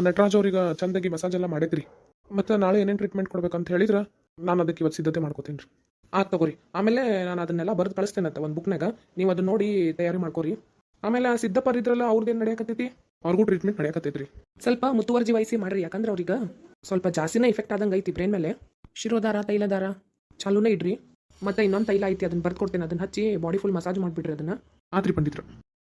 ನಟರಾಜ್ ಅವ್ರಿಗೆ ಚಂದಾಗಿ ಮಸಾಜ್ ಎಲ್ಲ ಮಾಡೈತ್ರಿ. ಮತ್ತು ನಾಳೆ ಏನೇನು ಟ್ರೀಟ್ಮೆಂಟ್ ಕೊಡ್ಬೇಕಂತ ಹೇಳಿದ್ರೆ ನಾನು ಅದಕ್ಕೆ ಇವತ್ತು ಸಿದ್ಧತೆ ಮಾಡ್ಕೋತೀನಿ ರೀ. ಆಯ್ತು ತಗೋರಿ. ಆಮೇಲೆ ನಾನು ಅದನ್ನೆಲ್ಲ ಬರೆದು ಕಳಿಸ್ತೇನಂತ ಒಂದು ಬುಕ್ನಾಗ, ನೀವು ಅದನ್ನ ನೋಡಿ ತಯಾರಿ ಮಾಡ್ಕೋರಿ. ಆಮೇಲೆ ಆ ಸಿದ್ದಪ್ಪರ್ ಇದ್ರಲ್ಲ ಅವ್ರದ್ದೇನು ನಡೆಯಕತ್ತೈತಿ, ಅವ್ರಿಗೂ ಟ್ರೀಟ್ಮೆಂಟ್ ನಡೆಯಕತ್ತೈತ್ರಿ. ಸ್ವಲ್ಪ ಮುತುವರ್ಜಿ ವಹಿಸಿ ಮಾಡ್ರಿ, ಯಾಕಂದ್ರೆ ಅವ್ರಿಗೆ ಸ್ವಲ್ಪ ಜಾಸ್ತಿನೇ ಇಫೆಕ್ಟ್ ಆದಂಗೆ ಐತಿ ಬ್ರೈನ್ ಮೇಲೆ. ಶಿರೋದಾರ ತೈಲದಾರ ಚಾಲೂನೇ ಇಡ್ರಿ. ಮತ್ತು ಇನ್ನೊಂದು ತೈಲ ಐತಿ, ಅದನ್ನ ಬರ್ದು ಕೊಡ್ತೇನೆ, ಅದನ್ನ ಹಚ್ಚಿ ಬಾಡಿ ಫುಲ್ ಮಸಾಜ್ ಮಾಡಿಬಿಡ್ರಿ ಅದನ್ನ. ಆತ್ರಿ ಪಂಡಿತ್ರ.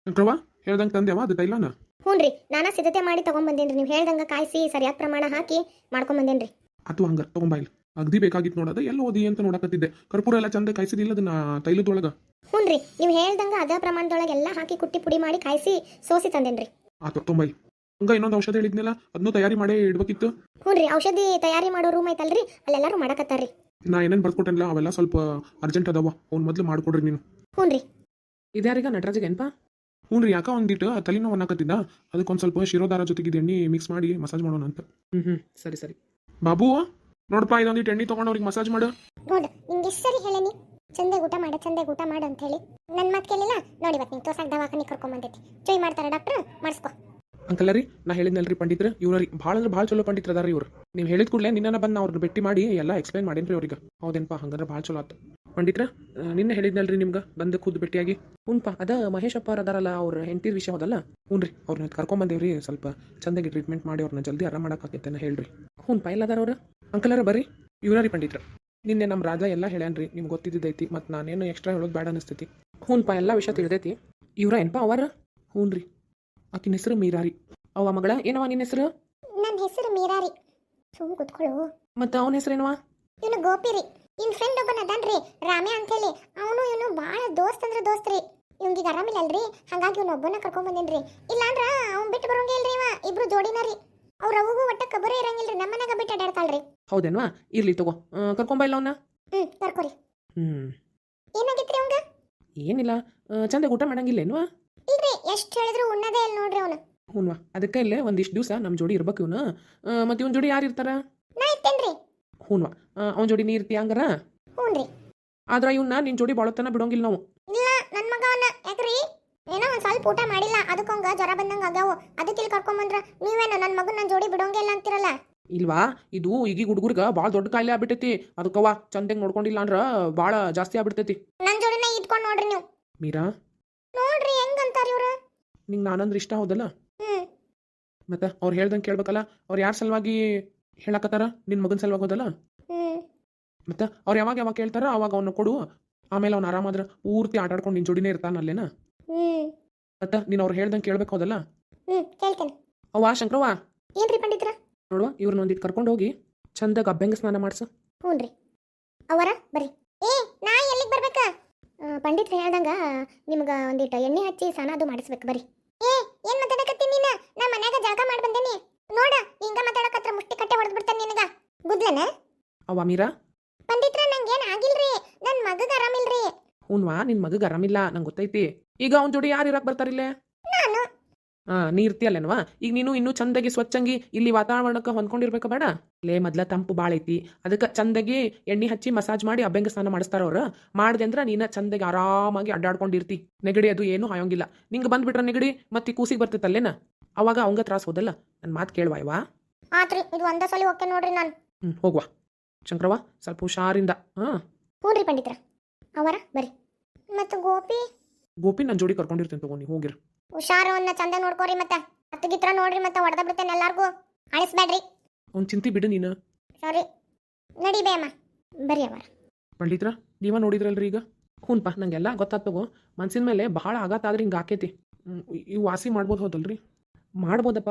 ಶಂಕ್ರವ್ವ ಹೇಳ್ದಂಗೆ ತಂದೆವ ಅದು ತೈಲನ? ಹ್ಞೂ ರೀ, ನಾನು ಸಿದ್ಧತೆ ಮಾಡಿ ತೊಗೊಂಬಂದೇನ್ರಿ. ನೀವು ಹೇಳ್ದಂಗೆ ಕಾಯಿಸಿ ಸರಿಯಾದ ಪ್ರಮಾಣ ಹಾಕಿ ಮಾಡ್ಕೊಂಬಂದೇನ್ರಿ. ಅದು ಹಂಗಾರೆ ತೊಗೊಂಬ ಇಲ್ಲಿ. ಅಗದಿ ಬೇಕಾಗಿತ್ತು ನೋಡೋದು, ಎಲ್ಲ ಓದಿ ಅಂತ ನೋಡಕತ್ತಿದ್ದೆ. ಕರ್ಪೂರ ಎಲ್ಲ ಚಂದ ಕಾಯಿಸಿದಿಲ್ಲ ಅದನ್ನ ತೈಲದೊಳಗೆ? ಹ್ಞೂ ರೀ, ನೀವು ಹೇಳ್ದಂಗೆ ಅದೇ ಪ್ರಮಾಣದೊಳಗೆ ಎಲ್ಲ ಹಾಕಿ ಕುಟ್ಟಿ ಪುಡಿ ಮಾಡಿ ಕಾಯಿಸಿ ಸೋಸಿ ತಂದೇನ್ರಿ. ಆತು ತೊಂಬೈಲ್. ಹಂಗ ಇನ್ನೊಂದು ಔಷಧ ಹೇಳಿದ್ನಲ್ಲ, ಅದನ್ನೂ ತಯಾರಿ ಮಾಡಿ ಇಡ್ಬೇಕಿತ್ತು. ಹ್ಞೂ ರೀ, ಔಷಧಿ ತಯಾರಿ ಮಾಡೋ ರೂಮ್ ಐತಲ್ರಿ, ಅಲ್ಲೆಲ್ಲರೂ ಮಾಡಕತ್ತಾರ್ರಿ. ನಾ ಏನೇನು ಬರ್ಕೊಟ್ಟೇನಲ್ಲ ಅವೆಲ್ಲ ಸ್ವಲ್ಪ ಅರ್ಜೆಂಟ್ ಅದಾವ, ಅವ್ನು ಮೊದಲು ಮಾಡ್ಕೊಡ್ರಿ ನೀನು. ಹ್ಞೂ ರೀ. ಇದ್ಯಾರೀಗ ನಟರಾಜಿಗೆ ಏನಪ್ಪ? ಹ್ಞೂ ರೀ, ಯಾಕೆ ಒಂದಿಟ್ಟು ತಲೆನೋ ಅನ್ನಕತ್ತಿದ್ದ, ಅದಕ್ಕೊಂದು ಸ್ವಲ್ಪ ಶಿರೋದಾರ ಜೊತೆಗೆ ಎಣ್ಣೆ ಮಿಕ್ಸ್ ಮಾಡಿ ಮಸಾಜ್ ಮಾಡೋಣ ಅಂತ. ಸರಿ ಸರಿ. ಬಾಬು ನೋಡಪ್ಪ, ಇದೊಂದಿಟ್ಟು ಎಣ್ಣೆ ತೊಗೊಂಡು ಅವ್ರಿಗೆ ಮಸಾಜ್ ಮಾಡು. ನೋಡು, ನಿಂಗೆ ಎಷ್ಟು ಸರಿ ಹೇಳೇನಿ ಚಂದಾಗಿ ಊಟ ಮಾಡು ಅಂತ ಹೇಳಿ. ನನ್ನ ಮಾತು ಕೇಳಿಲ್ಲ ನೋಡಿ, ಇವತ್ತು ನೀವು ತೋರ್ಸಾಕ ದವಾಖಾನೆ ಕರ್ಕೊಂಬಂದೈತಿ. ಚೊಯ್ ಮಾಡ್ತಾರೆ ಡಾಕ್ಟ್ರ್, ಮಾಡಿಸ್ಕೊ. ಅಂಕಲ್ಲ ರೀ, ನಾ ಹೇಳಿದ್ನಲ್ರಿ ಪಂಡಿತ್ರ ಇವ್ರ ರೀ, ಭಾಳ ಅಂದ್ರೆ ಭಾಳ ಚಲೋ ಪಂಡಿತ್ರ ಅದಾರ ಇವ್ರು. ನೀವು ಹೇಳಿದ ಕೂಡಲೇ ನಿನ್ನ ಬಂದು ಅವ್ರನ್ನ ಭೇಟಿ ಮಾಡಿ ಎಲ್ಲ ಎಕ್ಸ್ಪ್ಲೈನ್ ಮಾಡೇನ್ರಿ ಅವ್ರಿಗೆ. ಹೌದೇನಪ್ಪ, ಹಂಗಂದ್ರೆ ಭಾಳ ಚಲೋ ಆಯ್ತು. ಪಂಡಿತ್ರ ನಿನ್ನೆ ಹೇಳಿದ್ನಲ್ರಿ ನಿಮ್ಗೆ ಬಂದು ಖುದ್ದು ಭೇಟಿಯಾಗಿ. ಹ್ಞೂನ್ಪ, ಅದ ಮಹೇಶಪ್ಪ ಅವ್ರು ಅದಾರಲ್ಲ, ಅವ್ರ ಹೆಂಡತಿ ವಿಷಯ ಹೋದಲ್ಲ. ಹ್ಞೂ ರೀ, ಅವ್ರನ್ನ ಕರ್ಕೊಂಬಂದೇವ್ರಿ. ಸ್ವಲ್ಪ ಚಂದಾಗಿ ಟ್ರೀಟ್ಮೆಂಟ್ ಮಾಡಿ ಅವ್ರನ್ನ ಜಲ್ದಿ ಆರಾಮ ಮಾಡಕ್ಕೆ ಹೇಳ್ರಿ. ಹ್ಞೂನ್ಪ, ಎಲ್ಲದಾರ ಅವ್ರು? ಅಂಕಲರ ಬರ್ರಿ. ಇವ್ರ ರೀ ಪಂಡಿತ್ರ. ನಿನ್ನೆ ನಮ್ಮ ರಾಜ ಎಲ್ಲ ಹೇಳ್ಯಾನ್ರಿ, ನಿಮ್ಗೆ ಗೊತ್ತಿದ್ದೈತಿ, ಮತ್ತು ನಾನೇನು ಎಕ್ಸ್ಟ್ರಾ ಹೇಳೋದು ಬೇಡ ಅನಿಸ್ತೈತಿ. ಹ್ಞೂನ್ಪ, ಎಲ್ಲ ವಿಷಯ ತಿಳಿದೈತಿ. ಇವ್ರ ಏನಪ್ಪ ಅವರ? ಹ್ಞೂ ರೀ, ಆಕಿನ ಹೆಸರು ಮೀರಾರಿ. ಅವ ಮಗಳ ಏನವ ನಿನ್ನ ಹೆಸರು? ನನ್ನ ಹೆಸರು ಮೀರಾರಿ. ಸುಮ್ ಕುತ್ಕೊಳ್ಳು. ಮತ್ತು ಅವನ ಹೆಸರೇನವ? ಇವನು ಗೋಪಿರಿ. ಇನ್ ಫ್ರೆಂಡ್ ಒಬ್ಬನ ಅದಾನ್ರಿ, ರಾಮ್ಯ ಅಂತೇಳಿ. ಅವನು ಇವನು ಭಾಳ ದೋಸ್ತ್ ಅಂದ್ರೆ ದೋಸ್ತ್ರಿ. ಇವಂಗಿಗೆ ಆರಾಮಿಲ್ಲ ಅಲ್ರಿ, ಹಂಗಾಗಿ ಇವ್ನ ಒಬ್ಬನ ಕರ್ಕೊಂಡ್ ಬಂದೇನ್ರಿ. ಇಲ್ಲಾಂದ್ರ ಅವ್ನ್ ಬಿಟ್ಟು ಬರೋಂಗೇ ಇಲ್ರಿ. ಇವ ಇಬ್ರು ಜೋಡಿನ ರೀ. ಅವ್ರ ಅವಗೂ ಒಟ್ಟ ಕಬರೇ ಇರಂಗಿಲ್ರಿ, ನಮ್ಮನೆಗ ಬಿಟ್ಟು ಅಡ್ಯಾಡ್ತಾಳ್ರಿ. ಹೌದೇನ್ವಾ? ಇರ್ಲಿ ತಗೋ, ಕರ್ಕೊಂಬ ಇಲ್ಲ ಅವನ್ನ. ಕರ್ಕೊರಿ. ಏನಾಗಿತ್ರಿ ಅವಂಗ? ಏನಿಲ್ಲ, ಚಂದ ಊಟ ಮಾಡಂಗಿಲ್ಲೇನ್ವಾ? ಇಲ್ರಿ, ಎಷ್ಟು ಹೇಳಿದ್ರು ಉಣ್ಣದೇ ಇಲ್ಲ ನೋಡ್ರಿ ಅವನು. ಹ್ಞೂನ್ವಾ, ಅದಕ್ಕೆ ಇಲ್ಲೇ ಒಂದಿಷ್ಟು ದಿವಸ ನಮ್ಮ ಜೋಡಿ ಇರ್ಬೇಕು ಇವನು. ಮತ್ತು ಇವನ್ ಜೋಡಿ ಯಾರು ಇರ್ತಾರ? ನಾ ಇರ್ತೇನ್ರಿ. ಹ್ಞೂನ್ವಾ, ಅವ್ನ ಜೋಡಿ ನೀ ಇರ್ತೀಯ ಹಂಗಾರ? ಹ್ಞೂನ್ರಿ. ಆದ್ರೆ ಇವನ್ನ ನಿನ್ನ ಜೋಡಿ ಬಾಳತನ ಬಿಡೋಂಗಿಲ್ಲ ನಾವು. ಇಲ್ಲ, ನನ್ನ ಮಗ ಅವನ್ನ ಯಾಕ್ರಿ? ಏನೋ ಒಂದು ಸ್ವಲ್ಪ ಊಟ ಮಾಡಿಲ್ಲ, ಅದಕ್ಕೆ ಅವಂಗ ಜ್ವರ ಬಂದಂಗೆ ಆಗ್ಯಾವು. ಅದಕ್ಕೆ ಇಲ್ಲಿ ಕರ್ಕೊಂಬಂದ್ರ ನೀವೇನು ನನ್ನ ಮಗನ ನನ್ನ ಜೋಡಿ ಬಿಡೋಂಗೆ ಇಲ್ಲ ಅಂತಿರಲ್ಲ. ಇಲ್ವಾ, ಇದು ಈಗೀಗ ಹುಡುಗರ್ಗೆ ಭಾಳ ದೊಡ್ಡ ಕಾಯಿಲೆ ಆಗ್ಬಿಟ್ಟೈತಿ. ಅದಕ್ಕವ ಚಂದಂಗೆ ನೋಡ್ಕೊಂಡಿಲ್ಲ ಅಂದ್ರೆ ಭಾಳ ಜಾಸ್ತಿ ಆಗ್ಬಿಡ್ತೈತಿ. ನನ್ನ ಜೋಡಿನ ಇಟ್ಕೊಂಡು ನೋಡ್ರಿ ನೀವು. ಮೀರಾ ನೋಡ್ರಿ ಹೆಂಗಂತಾರ ಇವ್ರು. ನಿಂಗೆ ನಾನಂದ್ರೆ ಇಷ್ಟ ಹೌದಲ್ಲ? ಮತ್ತೆ ಅವ್ರು ಹೇಳ್ದಂಗೆ ಕೇಳ್ಬೇಕಲ್ಲ. ಅವ್ರು ಯಾರ ಸಲುವಾಗಿ ಹೇಳಕತ್ತಾರ? ನಿನ್ನ ಮಗನ ಸಲುವಾಗಿ ಹೋದಲ್ಲ. ಮತ್ತೆ ಅವ್ರು ಯಾವಾಗ ಯಾವಾಗ ಕೇಳ್ತಾರ ಅವಾಗ ಅವನ್ನ ಕೊಡು. ಆಮೇಲೆ ಅವ್ನು ಆರಾಮಾದ್ರ ಪೂರ್ತಿ ಆಟಾಡ್ಕೊಂಡು ನಿನ್ನ ಜೋಡಿನೇ ಇರ್ತಾನ ಅಲ್ಲೇನ. ಮತ್ತೆ ನೀನು ಅವ್ರು ಹೇಳ್ದಂಗೆ ಕೇಳ್ಬೇಕು ಹೌದಲ್ಲ? ಕೇಳ್ತೇನೆ. ಅವ್ವ ಶಂಕ್ರವ್ವ. ಏನ್ರಿ ಪಂಡಿತ್ರ? ನೋಡುವ, ಇವ್ರನ್ನ ಒಂದಿಟ್ಟು ಕರ್ಕೊಂಡು ಹೋಗಿ ಚಂದಾಗ ಅಭ್ಯಂಗ ಸ್ನಾನ ಮಾಡ್ಸು. ಹ್ಞೂನ್ರಿ. ಅವರ ಬರ್ರಿ. ನಾ ಎಲ್ಲಿಗೆ ಬರ್ಬೇಕ? ಪಂಡಿತ್ರ ಹೇಳ್ದಂಗ ನಿಮ್ಗೆ ಒಂದಿಟ್ಟು ಎಣ್ಣೆ ಹಚ್ಚಿ ಸ್ನಾನ ಅದು ಮಾಡಿಸ್ಬೇಕು. ಬರ್ರಿ. ಏನ್ ಮಾತಾಡಕತ್ತೀನಿ ನೀನು? ನಾ ಮನ್ಯಾಗ ಜಾಗ ಮಾಡಿ ಬಂದೇನಿ. ನೋಡ, ಹಿಂಗ ಮಾತಾಡಕತ್ರ ಮುಷ್ಟಿ ಕಟ್ಟೆ ಹೊಡೆದ್ ಬಿಡ್ತಾನೆ ನಿನಗ. ಗುದ್ಲನ? ಅವ್ವ ಮೀರಾ. ಪಂಡಿತ್ರ ನಂಗೇನ್ ಆಗಿಲ್ರಿ, ನನ್ನ ಮಗಗ ಆರಾಮಿಲ್ರಿ. ಹ್ಞೂನ್ವಾ, ನಿನ್ನ ಮಗಗೆ ಆರಾಮಿಲ್ಲ ನಂಗೆ ಗೊತ್ತೈತಿ. ಈಗ ಅವ್ನ ಜೋಡಿ ಯಾರು ಇರಕ್ಕೆ ಬರ್ತಾರಿಲ್ಲೇ? ನಾನು. ನೀ ಇರ್ತೀಯಲ್ಲೇನವಾ? ಈಗ ನೀನು ಇನ್ನೂ ಚಂದಾಗಿ ಸ್ವಚ್ಛಂಗಿ ಇಲ್ಲಿ ವಾತಾವರಣಕ್ಕೆ ಹೊಂದ್ಕೊಂಡಿರ್ಬೇಕು ಬೇಡ? ಲೇ ಮೊದ್ಲ ತಂಪು ಭಾಳ ಐತಿ, ಅದಕ್ಕೆ ಚಂದಾಗಿ ಎಣ್ಣೆ ಹಚ್ಚಿ ಮಸಾಜ್ ಮಾಡಿ ಅಭ್ಯಂಗ ಸ್ನಾನ ಮಾಡಿಸ್ತಾರ ಅವ್ರು. ಮಾಡಿದೆ ಅಂದ್ರೆ ನೀನು ಚಂದಾಗಿ ಆರಾಮಾಗಿ ಅಡ್ಡಾಡ್ಕೊಂಡಿರ್ತಿ. ನೆಗಡಿ ಅದು ಏನೂ ಆಯೋಂಗಿಲ್ಲ. ನಿಂಗೆ ಬಂದ್ಬಿಟ್ರೆ ನೆಗಡಿ ಮತ್ತೆ ಕೂಸಿಗೆ ಬರ್ತೈತಲ್ಲೇನ, ಅವಾಗ ಅವಂಗ ತ್ರಾಸ ಹೋದಲ್ಲ. ನನ್ನ ಮಾತು ಕೇಳುವ. ಆತ್ರಿ, ಇದು ಒಂದೇ ಸಲ ಓಕೆ ನೋಡ್ರಿ ನಾನು. ಹೋಗುವ ಶಂಕ್ರವ್ವ, ಸ್ವಲ್ಪ ಹುಷಾರಿಂದ. ಹ್ಞೂನ್ರಿ ಪಂಡಿತ್ರ. ಅವರ ಬರ್ರಿ. ಮತ್ತು ಗೋಪಿ ನನ್ನ ಜೋಡಿ ಕರ್ಕೊಂಡಿರ್ತೀನಿ ತಗೋ, ನೀವು ಹೋಗಿರ. ಹುಷಾರವನ್ನ ಚಂದ ನೋಡ್ಕೋರಿ. ಮತ್ತೆ ಹತ್ತಗಿತ್ರ ನೋಡ್ರಿ, ಮತ್ತೆ ಹೊಡೆದ ಬಿಡ್ತೇನೆ ಎಲ್ಲಾರ್ಗೂ. ಅಳಿಸ್ಬೇಡ್ರಿ. ಅವ್ನು ಚಿಂತೆ ಬಿಡು ನೀನು. ಸಾರಿ, ನಡಿ ಬೇ ಅಮ್ಮ. ಬರ್ರಿ ಅವರ. ಪಂಡಿತ್ರ ನೀವ ನೋಡಿದ್ರಲ್ರಿ ಈಗ? ಹ್ಞೂನ್ಪ, ನಂಗೆಲ್ಲ ಗೊತ್ತಾಗ್ತಗೋ. ಮನ್ಸಿನ ಮೇಲೆ ಭಾಳ ಆಘಾತ ಆದ್ರೆ ಹಿಂಗೆ ಆಕೈತಿ. ಇವು ವಾಸಿ ಮಾಡ್ಬೋದು ಹೌದಲ್ರಿ? ಮಾಡ್ಬೋದಪ್ಪ,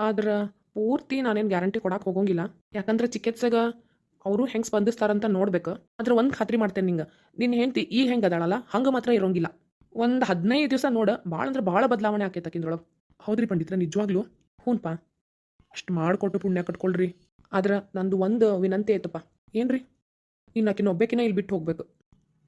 ಆದ್ರೆ ಪೂರ್ತಿ ನಾನೇನು ಗ್ಯಾರಂಟಿ ಕೊಡಕ್ಕೆ ಹೋಗೋಂಗಿಲ್ಲ. ಯಾಕಂದ್ರೆ ಚಿಕಿತ್ಸೆಗೆ ಅವರು ಹೆಂಗೆ ಸ್ಪಂದಿಸ್ತಾರಂತ ನೋಡ್ಬೇಕು. ಆದ್ರೆ ಒಂದು ಖಾತ್ರಿ ಮಾಡ್ತೇನೆ ನಿಂಗೆ, ನಿನ್ನ ಹೆಂಡ್ತಿ ಈಗ ಹೆಂಗೆ ಅದಾಳಲ್ಲ ಹಂಗೆ ಮಾತ್ರ ಇರೋಂಗಿಲ್ಲ. ಒಂದು 15 ದಿವಸ ನೋಡು, ಭಾಳ ಅಂದ್ರೆ ಭಾಳ ಬದಲಾವಣೆ ಆಕೈತೆ ಆಕಿಂದ್ರೊಳಗೆ. ಹೌದ್ರಿ ಪಂಡಿತ್ರ, ನಿಜವಾಗ್ಲೂ? ಹ್ಞೂನ್ಪ, ಅಷ್ಟು ಮಾಡಿಕೊಟ್ಟು ಪುಣ್ಯ ಕಟ್ಕೊಳ್ರಿ. ಆದ್ರೆ ನಂದು ಒಂದು ವಿನಂತಿ ಐತಪ್ಪ. ಏನ್ರಿ? ಇನ್ನು ಆಕಿನ ಒಬ್ಬೇಕಿನ ಇಲ್ಲಿ ಬಿಟ್ಟು ಹೋಗ್ಬೇಕು.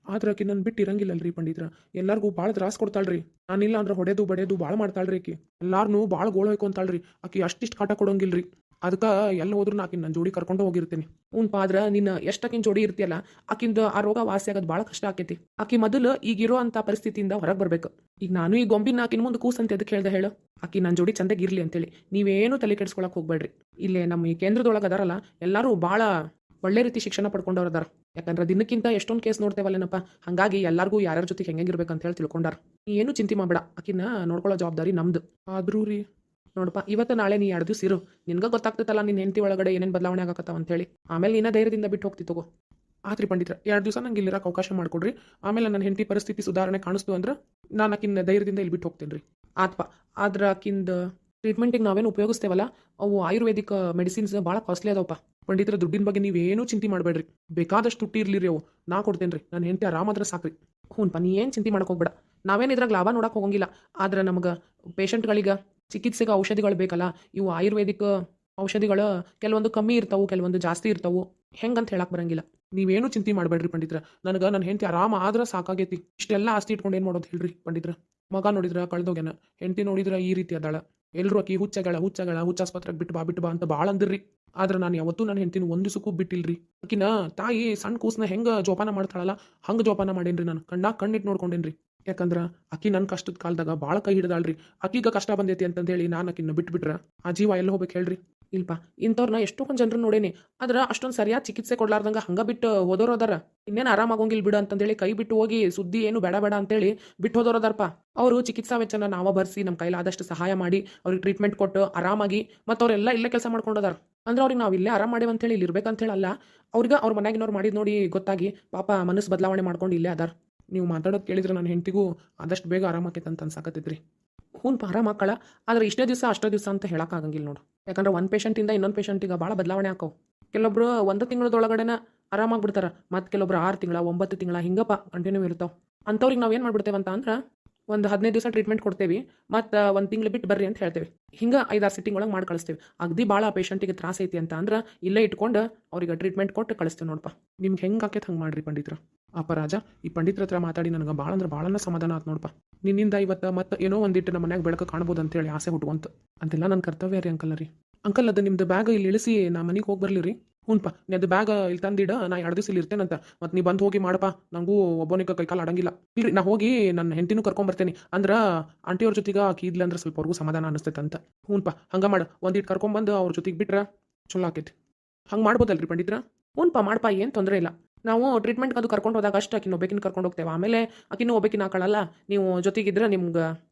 ಆದ್ರೆ ಆಕಿ ನನ್ನ ಬಿಟ್ಟು ಇರಂಗಿಲ್ಲಲ್ರಿ ಪಂಡಿತ್ರ. ಎಲ್ಲರಿಗೂ ಭಾಳ ತ್ರಾಸ ಕೊಡ್ತಾಳ್ರಿ. ನಾನಿಲ್ಲ ಅಂದ್ರೆ ಹೊಡೆದು ಬಡಿಯೋದು ಭಾಳ ಮಾಡ್ತಾಳ್ರಿ ಆಕಿ. ಎಲ್ಲಾರನ್ನೂ ಭಾಳ ಗೋಳು ಹೊಯ್ಕೊಂತಾಳ್ರಿ. ಆಕಿ ಅಷ್ಟಿಷ್ಟು ಕಾಟ ಕೊಡೋಂಗಿಲ್ರಿ. ಅದಕ್ಕೆ ಎಲ್ಲ ಹೋದ್ರು ಆಕಿನ ನನ್ನ ಜೋಡಿ ಕರ್ಕೊಂಡು ಹೋಗಿರ್ತೀನಿ ಹ್ಞೂನ್ಪ ಆದ್ರೆ ನೀನು ಎಷ್ಟಕ್ಕಿನ ಜೋಡಿ ಇರ್ತೀಯಲ್ಲ ಆಕಿಂದ ಆ ರೋಗ ವಾಸಿ ಆಗೋದು ಭಾಳ ಕಷ್ಟ ಆಕೈತಿ ಆಕಿ ಮೊದಲು ಈಗಿರೋ ಅಂಥ ಪರಿಸ್ಥಿತಿಯಿಂದ ಹೊರಗೆ ಬರಬೇಕು ಈಗ ನಾನು ಈ ಗೊಂಬಿನ ಆಕಿನ ಮುಂದೆ ಕೂಸ್ ಅಂತ ಎದಕ್ಕೆ ಹೇಳ್ದೆ ಹೇಳು ಆಕಿ ನನ್ನ ಜೋಡಿ ಚಂದಾಗಿ ಇರಲಿ ಅಂತೇಳಿ ನೀವೇನು ತಲೆ ಕೆಡಿಸ್ಕೊಳಕ್ಕೆ ಹೋಗ್ಬೇಡ್ರಿ ಇಲ್ಲೇ ನಮ್ಮ ಈ ಕೇಂದ್ರದೊಳಗೆ ಅದಾರಲ್ಲ ಎಲ್ಲರೂ ಭಾಳ ಒಳ್ಳೆ ರೀತಿ ಶಿಕ್ಷಣ ಪಡ್ಕೊಂಡವ್ರು ಅದಾರ ಯಾಕಂದ್ರೆ ದಿನಕ್ಕಿಂತ ಎಷ್ಟೊಂದು ಕೇಸ್ ನೋಡ್ತೇವಲ್ಲೇನಪ್ಪ ಹಾಗಾಗಿ ಎಲ್ಲರಿಗೂ ಯಾರ್ಯಾರ ಜೊತೆಗೆ ಹೆಂಗಿರ್ಬೇಕು ಅಂತ ಹೇಳಿ ತಿಳ್ಕೊಂಡಾರ ನೀ ಏನು ಚಿಂತೆ ಮಾಡಬೇಡ ಆಕಿನ ನೋಡ್ಕೊಳ್ಳೋ ಜವಾಬ್ದಾರಿ ನಮ್ದು ಆದ್ರೂ ರೀ ನೋಡಪ್ಪ ಇವತ್ತು ನಾಳೆ ನೀ 2 ದಿವಸ ಇರು ನಿನ್ಗೆ ಗೊತ್ತಾಗ್ತೈತಲ್ಲ ನಿನ್ನ ಹೆಂಡತಿ ಒಳಗಡೆ ಏನೇನು ಬದಲಾವಣೆ ಆಗಕತ್ತಾವ ಅಂತೇಳಿ ಆಮೇಲೆ ನೀನ ಧೈರ್ಯದಿಂದ ಬಿಟ್ಟು ಹೋಗ್ತಿ ತಗೋ ಆತ್ರಿ ಪಂಡಿತ್ರ 2 ದಿವಸ ನಂಗೆ ಇಲ್ಲಿರಕ್ಕೆ ಅವಕಾಶ ಮಾಡಿಕೊಡ್ರಿ ಆಮೇಲೆ ನನ್ನ ಹೆಂಡತಿ ಪರಿಸ್ಥಿತಿ ಸುಧಾರಣೆ ಕಾಣಿಸ್ತು ಅಂದ್ರೆ ನಾನು ಆಕಿನ ಧೈರ್ಯದಿಂದ ಇಲ್ಲಿ ಬಿಟ್ಟು ಹೋಗ್ತೀನಿ ರೀ ಆತ್ಪ ಆದ್ರೆ ಆಕಿಂದ ಟ್ರೀಟ್ಮೆಂಟಿಗೆ ನಾವೇನು ಉಪಯೋಗಿಸ್ತೇವಲ್ಲ ಅವು ಆಯುರ್ವೇದಿಕ್ ಮೆಡಿಸಿನ್ಸ್ ಭಾಳ ಕಾಸ್ಟ್ಲಿ ಅದಾವಪ್ಪ ಪಂಡಿತರ ದುಡ್ಡಿನ ಬಗ್ಗೆ ನೀವೇನೂ ಚಿಂತೆ ಮಾಡಬೇಡ್ರಿ ಬೇಕಾದಷ್ಟು ತುಟ್ಟಿ ಇರ್ಲಿ ರೀ ಅವು ನಾ ಕೊಡ್ತೇನೆ ರೀ ನನ್ನ ಹೆಂಡತಿ ಆರಾಮಾದ್ರೆ ಸಾಕ್ರಿ ಹ್ಞೂನ್ಪ ನೀ ಏನು ಚಿಂತೆ ಮಾಡಕ್ಕೆ ಹೋಗ್ಬೇಡ ನಾವೇನು ಇದ್ರಾಗ ಲಾಭ ನೋಡಕ್ಕೆ ಹೋಗಂಗಿಲ್ಲ ಆದ್ರೆ ನಮಗೆ ಪೇಷಂಟ್ಗಳಿಗೆ ಚಿಕಿತ್ಸೆಗೆ ಔಷಧಿಗಳು ಬೇಕಲ್ಲ ಇವು ಆಯುರ್ವೇದಿಕ್ ಔಷಧಿಗಳು ಕೆಲವೊಂದು ಕಮ್ಮಿ ಇರ್ತಾವು ಕೆಲವೊಂದು ಜಾಸ್ತಿ ಇರ್ತಾವು ಹೆಂಗಂತ ಹೇಳಕ್ಕೆ ಬರಂಗಿಲ್ಲ ನೀವೇನು ಚಿಂತೆ ಮಾಡಬೇಡ್ರಿ ಪಂಡಿತ್ರ ನನಗೆ ನನ್ನ ಹೆಂಡತಿ ಆರಾಮ ಆದ್ರೆ ಸಾಕಾಗೈತಿ ಇಷ್ಟೆಲ್ಲ ಆಸ್ತಿ ಇಟ್ಕೊಂಡು ಏನು ಮಾಡೋದು ಹೇಳ್ರಿ ಪಂಡಿತ್ರ ಮಗ ನೋಡಿದ್ರೆ ಕಳ್ದೋಗ್ಯಾನ ಹೆಂಡತಿ ನೋಡಿದ್ರೆ ಈ ರೀತಿ ಅದಾಳ ಎಲ್ಲರೂ ಆಕಿ ಹುಚ್ಚಾಸ್ಪತ್ರೆಗೆ ಬಿಟ್ಟು ಬಾ ಅಂತ ಭಾಳ ಅಂದಿರ್ರಿ ಆದ್ರೆ ನಾನು ಯಾವತ್ತೂ ನನ್ನ ಹೆಂಡತಿನ ಒಂದು ದಿವಸಕ್ಕೂ ಬಿಟ್ಟಿಲ್ರಿ ಆಕಿನ ತಾಯಿ ಸಣ್ಣ ಕೂಸನ್ನ ಹೆಂಗೆ ಜೋಪಾನ ಮಾಡ್ತಾಳಲ್ಲ ಹಂಗೆ ಜೋಪಾನ ಮಾಡೇನ್ರಿ ನಾನು ಕಣ್ಣಿಟ್ಟು ನೋಡ್ಕೊಂಡೇನ್ರಿ ಯಾಕಂದ್ರೆ ಆಕಿ ನನ್ನ ಕಷ್ಟದ ಕಾಲದಾಗ ಭಾಳ ಕೈ ಹಿಡ್ದಾಳ್ರಿ ಆಕಿಗ ಕಷ್ಟ ಬಂದೈತಿ ಅಂತಂದೇಳಿ ನಾನು ಆಕಿನ ಬಿಟ್ಬಿಟ್ರೆ ಆ ಜೀವ ಎಲ್ಲಿ ಹೋಗ್ಬೇಕು ಹೇಳ್ರಿ ಇಲ್ಪ ಇಂಥವ್ರನ್ನ ಎಷ್ಟೊಂದು ಜನರು ನೋಡೇನಿ ಆದ್ರೆ ಅಷ್ಟೊಂದು ಸರಿಯಾದ ಚಿಕಿತ್ಸೆ ಕೊಡ್ಲಾರ್ದಂಗೆ ಹಂಗೆ ಬಿಟ್ಟು ಹೋದೋರು ಅದಾರ ಇನ್ನೇನು ಆರಾಮಾಗೋಂಗಿಲ್ಲ ಬಿಡು ಅಂತಂದೇಳಿ ಕೈ ಬಿಟ್ಟು ಹೋಗಿ ಸುದ್ದಿ ಏನು ಬೇಡ ಅಂತೇಳಿ ಬಿಟ್ಟು ಹೋದೋರು ಅದಾರಪ್ಪ ಅವರು ಚಿಕಿತ್ಸಾ ವೆಚ್ಚನ ನಾವ ಭರಿಸಿ ನಮ್ಮ ಕೈಲಾದಷ್ಟು ಸಹಾಯ ಮಾಡಿ ಅವ್ರಿಗೆ ಟ್ರೀಟ್ಮೆಂಟ್ ಕೊಟ್ಟು ಆರಾಮಾಗಿ ಮತ್ತು ಅವರೆಲ್ಲ ಇಲ್ಲೇ ಕೆಲಸ ಮಾಡ್ಕೊಂಡದಾರ ಅಂದ್ರೆ ಅವ್ರಿಗೆ ನಾವು ಇಲ್ಲೇ ಆರಾಮ ಮಾಡೇವಿ ಅಂತೇಳಿ ಇಲ್ಲಿ ಇರ್ಬೇಕಂತ ಹೇಳಲ್ಲ ಅವ್ರಿಗೆ ಅವ್ರ ಮನೆಯಾಗಿನವ್ರು ಮಾಡಿದ್ ನೋಡಿ ಗೊತ್ತಾಗಿ ಪಾಪ ಮನಸ್ಸು ಬದಲಾವಣೆ ಮಾಡ್ಕೊಂಡು ಇಲ್ಲೇ ಅದಾರ ನೀವು ಮಾತಾಡೋದು ಕೇಳಿದ್ರೆ ನನ್ನ ಹೆಂಡತಿಗೂ ಆದಷ್ಟು ಬೇಗ ಆರಾಮಾಕೈತೆ ಅಂತ ಅನ್ಸಾಕತ್ತೈತ್ರಿ ಹ್ಞೂ ಆರಾಮಾಕಳ ಆದ್ರೆ ಇಷ್ಟೇ ದಿವಸ ಅಷ್ಟೇ ದಿವಸ ಅಂತ ಹೇಳೋಕ್ಕಾಗಂಗಿಲ್ಲ ನೋಡು ಯಾಕಂದ್ರೆ ಒಂದು ಪೇಷಂಟಿಂದ ಇನ್ನೊಂದು ಪೇಷಂಟಿಗೆ ಭಾಳ ಬದಲಾವಣೆ ಆಕವು ಕೆಲವೊಬ್ರು 1 ತಿಂಗಳದೊಳಗಡೆನ ಆರಾಮಾಗ್ಬಿಡ್ತಾರೆ ಮತ್ತು ಕೆಲವೊಬ್ರು 6 ತಿಂಗಳ 9 ತಿಂಗಳ ಹಿಂಗಪ್ಪ ಕಂಟಿನ್ಯೂ ಇರ್ತಾವೆ ಅಂಥವ್ರಿಗೆ ನಾವು ಏನು ಮಾಡ್ಬಿಡ್ತೇವೆ ಅಂತ ಅಂದ್ರೆ ಒಂದು 15 ದಿವಸ ಟ್ರೀಟ್ಮೆಂಟ್ ಕೊಡ್ತೇವೆ ಮತ್ತು 1 ತಿಂಗಳು ಬಿಟ್ಟು ಬರ್ರಿ ಅಂತ ಹೇಳ್ತೇವೆ ಹಿಂಗೆ 5-6 ಸಿಟ್ಟಿಂಗ್ ಒಳಗೆ ಮಾಡಿ ಕಳಿಸ್ತೇವೆ ಅಗದಿ ಭಾಳ ಪೇಷಂಟಿಗೆ ತ್ರಾಸ ಐತಿ ಅಂತ ಅಂದ್ರೆ ಇಲ್ಲೇ ಇಟ್ಕೊಂಡು ಅವ್ರಿಗೆ ಟ್ರೀಟ್ಮೆಂಟ್ ಕೊಟ್ಟು ಕಳಿಸ್ತೇವೆ ನೋಡಪ್ಪ ನಿಮ್ಗೆ ಹೆಂಗೆ ಆಕೈತೆ ಹಂಗೆ ಮಾಡ್ರಿ ಪಂಡಿತ್ರ ಅಪರಾಜ ಈ ಪಂಡಿತರ ಹತ್ರ ಮಾತಾಡಿ ನನಗೆ ಭಾಳ ಅಂದ್ರೆ ಭಾಳನ ಸಮಾಧಾನ ಆಯ್ತು ನೋಡಪ್ಪ ನಿನ್ನಿಂದ ಇವತ್ತು ಮತ್ತೆ ಏನೋ ಒಂದಿಟ್ಟು ನಮ್ಮ ಮನ್ಯಾಗ ಬೆಳಕು ಕಾಣ್ಬೋದು ಅಂತೇಳಿ ಆಸೆ ಹುಟ್ಟುವಂತ ಅಂತೆಲ್ಲ ನನ್ನ ಕರ್ತವ್ಯ ರೀ ಅಂಕಲ್ ರೀ ಅಂಕಲ್ ಅದು ನಿಮ್ದು ಬ್ಯಾಗ್ ಇಲ್ಲಿ ಇಳಿಸಿ ನಾ ಮನೆಗೆ ಹೋಗಿ ಬರಲಿ ರೀ ಹ್ಞೂನ್ಪ ನೀ ಅದು ಬ್ಯಾಗ್ ಇಲ್ಲಿ ತಂದಿಡ ನಾ 2 ದಿವಸ ಇಲ್ಲಿ ಇರ್ತೇನಂತ ಮತ್ತು ನೀ ಬಂದು ಹೋಗಿ ಮಾಡಪ್ಪ ನನಗೂ ಒಬ್ಬನಿಗೆ ಕೈಕಾಲು ಅಡಂಗಿಲ್ಲ ಇಲ್ರಿ ನಾ ಹೋಗಿ ನನ್ನ ಹೆಂಡತಿನೂ ಕರ್ಕೊಂಬರ್ತೇನೆ ಅಂದ್ರೆ ಆಂಟಿಯವ್ರ ಜೊತೆಗೆ ಆಕಿ ಇದ್ಲ ಅಂದ್ರೆ ಸ್ವಲ್ಪ ಅವ್ರಿಗೂ ಸಮಾಧಾನ ಅನಿಸ್ತೈತೆ ಅಂತ ಹ್ಞೂನ್ಪ ಹಂಗೆ ಮಾಡು ಒಂದಿಟ್ಟು ಕರ್ಕೊಂಬಂದು ಅವ್ರ ಜೊತೆಗೆ ಬಿಟ್ರೆ ಚಲೋ ಆಕೈತಿ ಹಂಗೆ ಮಾಡ್ಬೋದಲ್ರಿ ಪಂಡಿತ್ರ ಹ್ಞೂನ್ಪ ಮಾಡಪ್ಪ ಏನು ತೊಂದರೆ ಇಲ್ಲ ನಾವು ಟ್ರೀಟ್ಮೆಂಟ್ಗೆ ಅದು ಕರ್ಕೊಂಡು ಹೋದಾಗ ಅಷ್ಟು ಆಕಿನ ಒಬ್ಬಕಿನ ಕರ್ಕೊಂಡು ಹೋಗ್ತೇವೆ ಆಮೇಲೆ ಆಕಿನೂ ಒಬ್ಬಕಿನ ಹಾಕೊಳ್ಳಲ್ಲ ನೀವು ಜೊತೆಗಿದ್ರೆ ನಿಮ್ಗೆ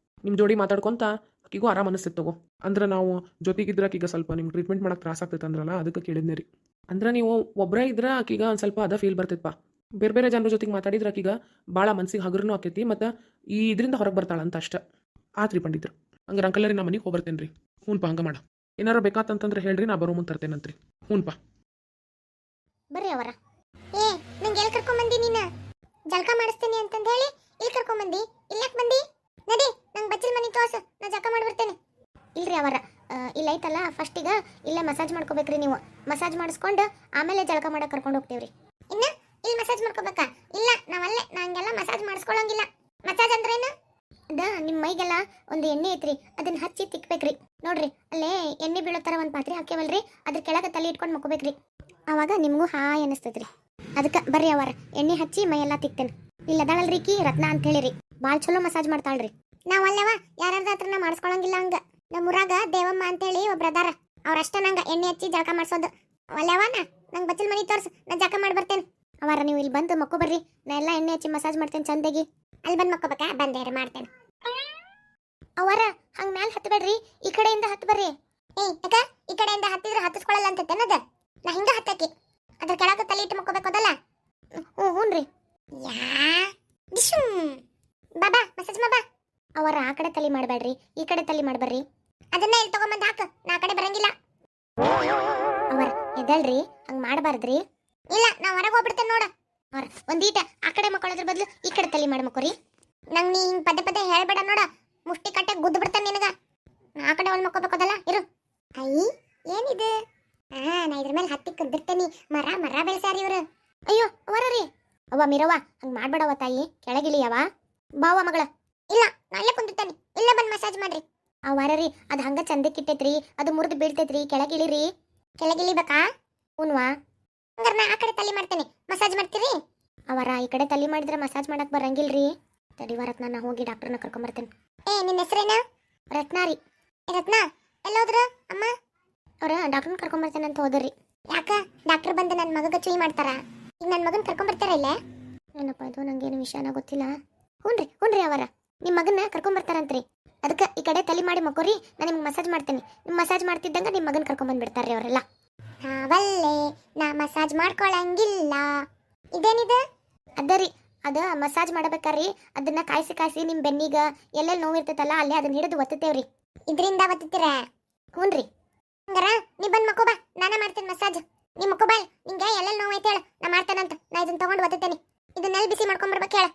ನಿಮ್ಮ ಜೋಡಿ ಮಾತಾಡ್ಕೊಂತ ಆಕಿಗೂ ಆರಾಮ ಅನಿಸ್ತೈತೆ ತಗೋ ಅಂದ್ರೆ ನಾವು ಜೊತೆಗಿದ್ರೆ ಆಕಿಗೆ ಸ್ವಲ್ಪ ನಿಮ್ಗೆ ಟ್ರೀಟ್ಮೆಂಟ್ ಮಾಡಕ್ಕೆ ತ್ರಾಸ ಆಗ್ತೈತೆ ಅಂದ್ರಲ್ಲ ಅದಕ್ಕೆ ಕೇಳಿದ್ನಿ ರೀ ಅಂದ್ರೆ ನೀವು ಒಬ್ಬರೇ ಇದ್ರೆ ಆಕಿಗೆ ಒಂದು ಸ್ವಲ್ಪ ಅದ ಫೀಲ್ ಬರ್ತೈತಪ್ಪ ಬೇರೆ ಜನರ ಜೊತೆಗೆ ಮಾತಾಡಿದ್ರೆ ಆಕಿಗೆ ಭಾಳ ಮನ್ಸಿಗೆ ಹಗುರನೂ ಆಕೈತಿ ಮತ್ತು ಈ ಇದರಿಂದ ಹೊರಗೆ ಬರ್ತಾಳೆ ಅಂತ ಅಷ್ಟೇ ಆತ್ರಿ ಪಂಡಿತ್ರು ಹಂಗೆ ಅಂಕಲ್ಲರಿ ನಾ ಮನೆಗೆ ಹೋಗ್ಬರ್ತೇನೆ ರೀ ಹ್ಞೂನ್ಪ ಹಂಗೆ ಮಾಡ ಏನಾರು ಬೇಕಾತಂತಂದ್ರೆ ಹೇಳ್ರಿ ನಾ ಬರೋ ಮುಂದೆ ತರ್ತೇನಂತ್ರಿ ಹ್ಞೂನ್ಪ ಬರ್ರಿ ಅವರ ನಂಗೆ ಎಲ್ಲಿ ಕರ್ಕೊಂಬಂದಿ ನೀನು ಜಳಕ ಮಾಡಿಸ್ತೀನಿ ಅಂತಂದು ಹೇಳಿ ಇಲ್ಲಿ ಕರ್ಕೊಂಬಂದಿ ಇಲ್ಲಕ್ಕೆ ಬಂದಿ ನಡಿ ನಂಗೆ ಬಚ್ಚಲ್ ಮನೆ ತೋರ್ಸು ನಾ ಜಳಕ ಮಾಡಿ ಬರ್ತೇನೆ ಇಲ್ರಿ ಅವರ ಇಲ್ಲ ಐತಲ್ಲ ಫಸ್ಟಿಗೆ ಇಲ್ಲೇ ಮಸಾಜ್ ಮಾಡ್ಕೋಬೇಕ್ರಿ ನೀವು ಮಸಾಜ್ ಮಾಡಿಸ್ಕೊಂಡು ಆಮೇಲೆ ಜಳಕ ಮಾಡಕ್ಕೆ ಕರ್ಕೊಂಡು ಹೋಗ್ತೀವ್ರಿ ಇನ್ನ ಇಲ್ಲಿ ಮಸಾಜ್ ಮಾಡ್ಕೋಬೇಕಾ ಇಲ್ಲ ನಾವಲ್ಲೇ ನಂಗೆಲ್ಲ ಮಸಾಜ್ ಮಾಡಿಸ್ಕೊಳ್ಳೋಂಗಿಲ್ಲ ಮಸಾಜ್ ಅಂದ್ರೇನು ಅದ ನಿಮ್ಮ ಮೈಗೆಲ್ಲ ಒಂದು ಎಣ್ಣೆ ಐತ್ರಿ ಅದನ್ನ ಹಚ್ಚಿ ತಿಕ್ಬೇಕ್ರಿ ನೋಡ್ರಿ ಅಲ್ಲೇ ಎಣ್ಣೆ ಬೀಳೋ ಥರ ಒಂದು ಪಾತ್ರೆ ಹಾಕ್ಯವಲ್ರಿ ಅದ್ರ ಕೆಳಗೆ ತಲೆ ಇಟ್ಕೊಂಡು ಮಕ್ಕೋಬೇಕ್ರಿ ಆವಾಗ ನಿಮಗೂ ಹಾಯ್ ಅನ್ನಿಸ್ತೈತ್ರಿ ಅದಕ್ಕೆ ಬರ್ರಿ ಅವರ ಎಣ್ಣೆ ಹಚ್ಚಿ ಮೈಯೆಲ್ಲ ತಿಕ್ತೇನೆ ಇಲ್ಲದಾಳಲ್ರಿ ಕಿ ರತ್ನ ಅಂತ ಹೇಳಿರಿ ಭಾಳ ಚಲೋ ಮಸಾಜ್ ಮಾಡ್ತಾಳ್ರಿ ನಾವಲ್ಲವ ಯಾರ್ಯಾರ ಹತ್ರನ ಮಾಡಿಸ್ಕೊಳಂಗಿಲ್ಲ ಹಂಗ ನಮ್ಮೂರಾಗ ದೇವಮ್ಮ ಅಂತೇಳಿ ಒಬ್ರು ಅದಾರ ಅವ್ರಷ್ಟ ನಂಗೆ ಎಣ್ಣೆ ಹಚ್ಚಿ ಜಳಕ ಮಾಡಿಸೋದು ಒಲ್ಲೆವನ ನಂಗೆ ಬಚ್ಚಲ್ ಮನೆ ತೋರ್ಸು ನಾ ಜಳಕ ಮಾಡಿ ಬರ್ತೇನೆ ಅವರ ನೀವು ಇಲ್ಲಿ ಬಂದು ಮಕ್ಕೋ ಬರ್ರಿ ನಾ ಎಲ್ಲ ಎಣ್ಣೆ ಹಚ್ಚಿ ಮಸಾಜ್ ಮಾಡ್ತೇನೆ ಚಂದಾಗಿ ಅಲ್ಲಿ ಬಂದು ಮಕ್ಕೋಬೇಕಾ ಬಂದೇರಿ ಮಾಡ್ತೇನೆ ಅವರ ಹಂಗೆ ಮ್ಯಾಲೆ ಹತ್ತಬೇಡ್ರಿ ಈ ಕಡೆಯಿಂದ ಹತ್ತು ಬರ್ರಿ ಯಾಕ ಈ ಕಡೆಯಿಂದ ಹತ್ತಿದ್ರೆ ಹತ್ತಿಸ್ಕೊಳ್ಳಲ್ಲ ಅಂತೇನದ ನಾ ಹಿಂಗ ಹತ್ತಾಕಿ ಅದ್ರ ಕೆಳಗೆ ತಲೆ ಇಟ್ಟು ಮಕ್ಕೋಬೇಕು ಅದಲ್ಲ ಹ್ಞೂನ್ರಿ ಬಾಬಾ ಮಸಾಜ್ ಬಾಬಾ ಅವರ ಆ ಕಡೆ ತಲೆ ಮಾಡಬೇಡ್ರಿ ಈ ಕಡೆ ತಲೆ ಮಾಡ್ಬರ್ರಿ ಅದನ್ನ ಇಲ್ಲಿ ತಗೊಂಬಂದು ಹಾಕ ನಾ ಆ ಕಡೆ ಬರಂಗಿಲ್ಲ ಅವರ ಎದಳ್ರಿ ಹಂಗೆ ಮಾಡಬಾರ್ದ್ರಿ ಇಲ್ಲ ನಾ ಹೊರಗೆ ಹೋಗ್ಬಿಡ್ತೇನೆ ನೋಡ ಅವ್ರ ಒಂದೀಟ ಆ ಕಡೆ ಮಕ್ಕಳದ್ರ ಬದಲು ಈ ಕಡೆ ತಲೆ ಮಾಡಿ ಮಕ್ಕೋರಿ ನಂಗೆ ನೀ ಹಿಂಗೆ ಪದೇ ಹೇಳ್ಬೇಡ ನೋಡ ಮುಷ್ಟಿ ಕಟ್ಟೆ ಗುದ್ದು ಬಿಡ್ತಾನೆ ನಿನಗ ಆ ಕಡೆ ಒಂದು ಮಕ್ಕೋಬೇಕದಲ್ಲ ಇರು ಅಯ್ಯ ಏನಿದು ನಾ ಇದ್ರ ಮೇಲೆ ಹತ್ತಿ ಕುದ್ದಿರ್ತೇನಿ ಮರ ಬೆಳೆಸ್ಯಾರ ಇವ್ರು ಅಯ್ಯೋ ಅವರ ರೀ ಅವ್ವ ಮಿರವ್ವ ಹಂಗೆ ಮಾಡ್ಬೇಡವ ತಾಯಿ ಕೆಳಗಿಳಿಯವ ಬಾವ ಮಗಳ ಇಲ್ಲ ನಾ ಇಲ್ಲೇ ಕುಂದಿರ್ತೇನೆ ಇಲ್ಲೇ ಬಂದು ಮಸಾಜ್ ಮಾಡ್ರಿ ಅವರ ರೀ ಅದು ಹಂಗ ಚಂದಕ್ಕೆ ಇಟ್ಟೈತ್ರಿ ಅದು ಮುರಿದು ಬೀಳ್ತೈತ್ರಿ ಕೆಳಗಿಳಿರಿ ಕೆಳಗಿಳಿಬೇಕಾ ಹೂನ್ವಾ ಹಂಗಾರ ನಾ ಆ ಕಡೆ ತಲೆ ಮಾಡ್ತೇನೆ ಮಸಾಜ್ ಮಾಡ್ತೀರಿ ಅವರ ಈ ಕಡೆ ತಲೆ ಮಾಡಿದ್ರೆ ಮಸಾಜ್ ಮಾಡಕ್ ಬರಂಗಿಲ್ರಿ ತಡಿವಾ ರತ್ನ ನಾ ಹೋಗಿ ಡಾಕ್ಟರ್ನ ಕರ್ಕೊಂಬರ್ತೇನೆ ನಿನ್ನ ಹೆಸರೇನ ರತ್ನಾ ರೀ ರತ್ನ ಎಲ್ಲೋದ್ರ ಅಮ್ಮ ಅವ್ರ ಡಾಕ್ಟರ್ನ ಕರ್ಕೊಂಬರ್ತೇನೆ ಅಂತ ಹೋದ್ರಿ ಯಾಕ ಡಾಕ್ಟರ್ ಬಂದು ನನ್ನ ಮಗಗ ಚುಯಿ ಮಾಡ್ತಾರ ಈಗ ನನ್ನ ಮಗನ ಕರ್ಕೊಂಬರ್ತಾರ ಇಲ್ಲೇ ಏನಪ್ಪ ಇದು ನಂಗೇನು ವಿಷಯನ ಗೊತ್ತಿಲ್ಲ ಹ್ಞೂನ್ರಿ ಅವರ ನಿಮ್ಮ ಮಗನ ಕರ್ಕೊಂಬರ್ತಾರಂತ್ರಿ ಅದಕ್ಕೆ ಈ ಕಡೆ ತಲೆ ಮಾಡಿ ಮಕ್ಕೋರಿ ನಾನು ನಿಮ್ಗೆ ಮಸಾಜ್ ಮಾಡ್ತೇನೆ ನಿಮ್ಮ ಮಸಾಜ್ ಮಾಡ್ತಿದ್ದಂಗೆ ನಿಮ್ಮ ಮಗನ ಕರ್ಕೊಂಬಂದ್ಬಿಡ್ತಾರ್ರಿ ಅವರೆಲ್ಲ ನಾವಲ್ಲೇ ನಾ ಮಸಾಜ್ ಮಾಡ್ಕೊಳಂಗಿಲ್ಲ ಇದೇನಿದೆ ಅದರಿ ಅದ ಮಸಾಜ್ ಮಾಡಬೇಕಾರಿ ಅದನ್ನ ಕಾಯಿಸಿ ನಿಮ್ಮ ಬೆನ್ನಿಗ ಎಲ್ಲೆಲ್ಲಿ ನೋವು ಇರ್ತೈತಲ್ಲ ಅಲ್ಲೇ ಅದನ್ನ ಹಿಡಿದು ಒತ್ತುತ್ತೇವ್ರಿ ಇದರಿಂದ ಒತ್ತುತ್ತೀರ ಹ್ಞೂನ್ರಿ ಹಂಗಾರ ನೀ ಬಂದು ಮಕ್ಕೋಬಾ ನಾನ ಮಾಡ್ತೇನೆ ಮಸಾಜ್ ನೀ ಮಕ್ಕೋಬಾ ನಿಂಗೆ ಎಲ್ಲೆಲ್ಲಿ ನೋವು ಐತೆ ಹೇಳು ನಾ ಮಾಡ್ತೇನಂತ ನಾ ಇದನ್ನ ತಗೊಂಡು ಒತ್ತುತ್ತೇನೆ ಇದನ್ನೆಲ್ಲ ಬಿಸಿ ಮಾಡ್ಕೊಂಬರ್ಬೇಕು ಹೇಳ